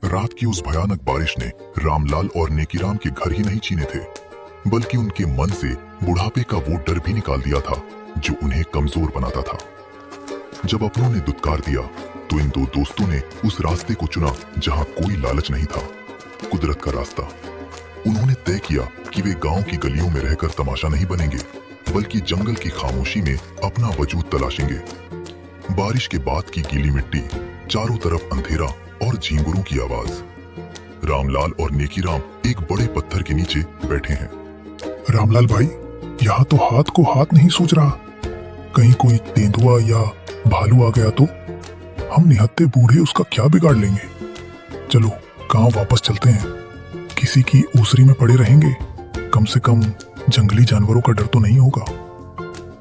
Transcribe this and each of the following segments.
रात की उस भयानक बारिश ने रामलाल और नेकीराम के घर ही नहीं छीने थे, बल्कि उनके मन से बुढ़ापे का वो डर भी निकाल दिया था जो उन्हें कमजोर बनाता था। जब अपनों ने दुत्कार दिया तो इन दो दोस्तों ने उस रास्ते को चुना जहां कोई लालच नहीं था, कुदरत का रास्ता। उन्होंने तय किया कि वे गांव की गलियों में रहकर तमाशा नहीं बनेंगे, बल्कि जंगल की खामोशी में अपना वजूद तलाशेंगे। बारिश के बाद की गीली मिट्टी, चारों तरफ अंधेरा और झींगुरों की आवाज। रामलाल और नेकीराम एक बड़े पत्थर के नीचे बैठे हैं। रामलाल भाई, यहाँ तो हाथ को हाथ नहीं सूझ रहा। कहीं कोई तेंदुआ या भालू आ गया तो हम निहत्थे बूढ़े उसका क्या बिगाड़ लेंगे। चलो गांव वापस चलते हैं। किसी की ऊसरी में पड़े रहेंगे, कम से कम जंगली जानवरों का डर तो नहीं होगा।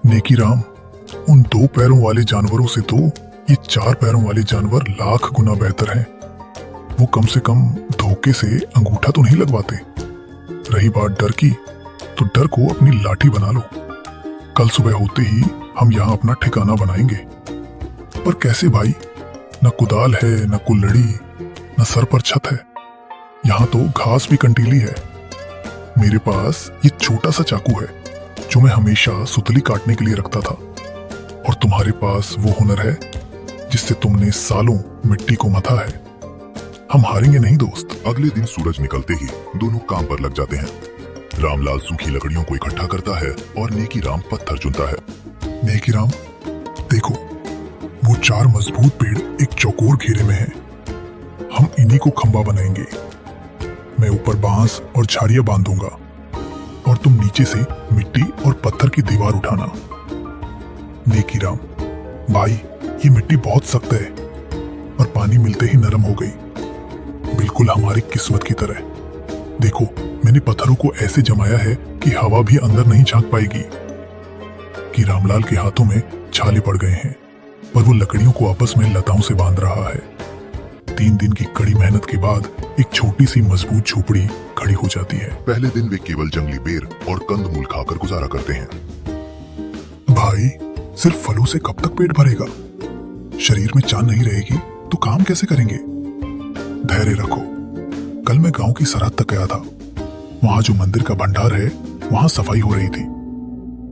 नेकीराम, उन 2 पैरों वाले जानवरों से तो ये 4 पैरों वाले जानवर लाख गुना बेहतर हैं। वो कम से कम धोखे से अंगूठा तो नहीं लगवाते। रही बात डर की, तो डर को अपनी लाठी बना लो। कल सुबह होते ही हम यहाँ अपना ठिकाना बनाएंगे। पर कैसे भाई? न कुदाल है, न कुल्लड़ी, न सर पर छत है। यहाँ तो घास भी कंटीली है। मेरे पास ये छोटा सा चाकू है जो मैं हमेशा सुतली काटने के लिए रखता था। और तुम्हारे पास वो हुनर है जिससे तुमने सालों मिट्टी को मथा है। हम हारेंगे नहीं दोस्त। अगले दिन सूरज निकलते ही दोनों काम पर लग जाते हैं। रामलाल सूखी लकड़ियों को इकट्ठा करता है और नेकीराम पत्थर चुनता है। नेकीराम, देखो, वो 4 मजबूत पेड़ एक चौकोर घेरे में हैं। हम इन्हीं को खंबा बनाएंगे। मैं ऊपर बांस और झाड़ियां बांधूंगा और तुम नीचे से मिट्टी और पत्थर की दीवार उठाना। नेकीराम भाई, ये मिट्टी बहुत सख्त है और पानी मिलते ही नरम हो गई, बिल्कुल हमारी किस्मत की तरह। देखो, मैंने पत्थरों को ऐसे जमाया है कि हवा भी अंदर नहीं झांक पाएगी। कि रामलाल के हाथों में छाले पड़ गए हैं, पर वो लकड़ियों को आपस में लताओं से बांध रहा है। 3 दिन की कड़ी मेहनत के बाद एक छोटी सी मजबूत झोपड़ी खड़ी हो जाती है। पहले दिन वे केवल जंगली बेर और कंदमूल खाकर गुजारा करते हैं। भाई, सिर्फ फलों से कब तक पेट भरेगा? शरीर में जान नहीं रहेगी तो काम कैसे करेंगे? धैर्य रखो। कल मैं गांव की सरहद तक गया था। वहां जो मंदिर का भंडार है, वहां सफाई हो रही थी।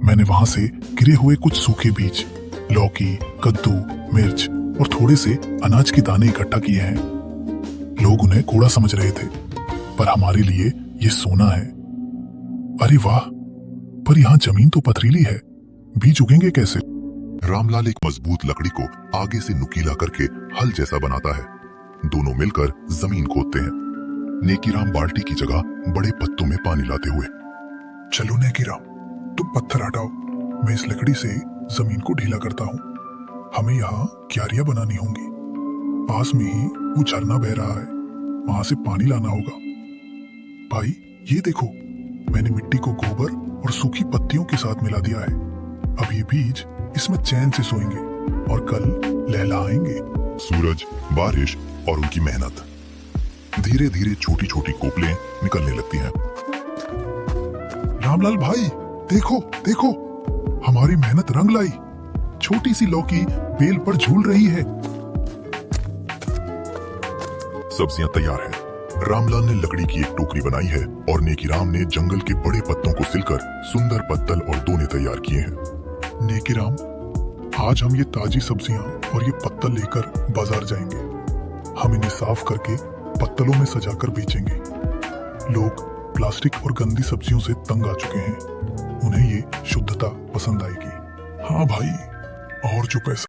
मैंने वहां से गिरे हुए कुछ सूखे बीज, लौकी, कद्दू, मिर्च और थोड़े से अनाज के दाने इकट्ठा किए हैं। लोग उन्हें कूड़ा समझ रहे थे, पर हमारे लिए ये सोना है। अरे वाह, पर यहाँ जमीन तो पथरीली है, बीज उगेंगे कैसे? रामलाल एक मजबूत लकड़ी को आगे से नुकीला करके हल जैसा बनाता है। दोनों मिलकर जमीन खोदते हैं। नेकीराम बाल्टी की जगह बड़े पत्तों में पानी लाते हुए। चलो नेकीराम, तुम पत्थर हटाओ, मैं इस लकड़ी से जमीन को ढीला करता हूँ। हमें यहाँ क्यारियां बनानी होंगी। पास में ही वो झरना बह रहा है, वहां से पानी लाना होगा। भाई, ये देखो, मैंने मिट्टी को गोबर और सूखी पत्तियों के साथ मिला दिया है। अब ये बीज इसमें चैन से सोएंगे और कल लहलहाएंगे। सूरज, बारिश और उनकी मेहनत। धीरे धीरे छोटी छोटी कोपलें निकलने लगती हैं। रामलाल भाई, देखो देखो, हमारी मेहनत रंग लाई। छोटी सी लौकी बेल पर झूल रही है। सब्जियां तैयार हैं। रामलाल ने लकड़ी की एक टोकरी बनाई है और नेकीराम ने जंगल के बड़े पत्तों को सिलकर सुंदर पत्तल और दोने तैयार किए हैं। नेकीराम, आज हम ये ताजी सब्जियां और ये पत्तल लेकर बाजार जाएंगे। हम इन्हें साफ करके पत्तलों में सजाकर बेचेंगे। लोग प्लास्टिक और गंदी सब्जियों से तंग आ चुके हैं, उन्हें ये शुद्धता पसंद आएगी। हाँ भाई, और जो पैसा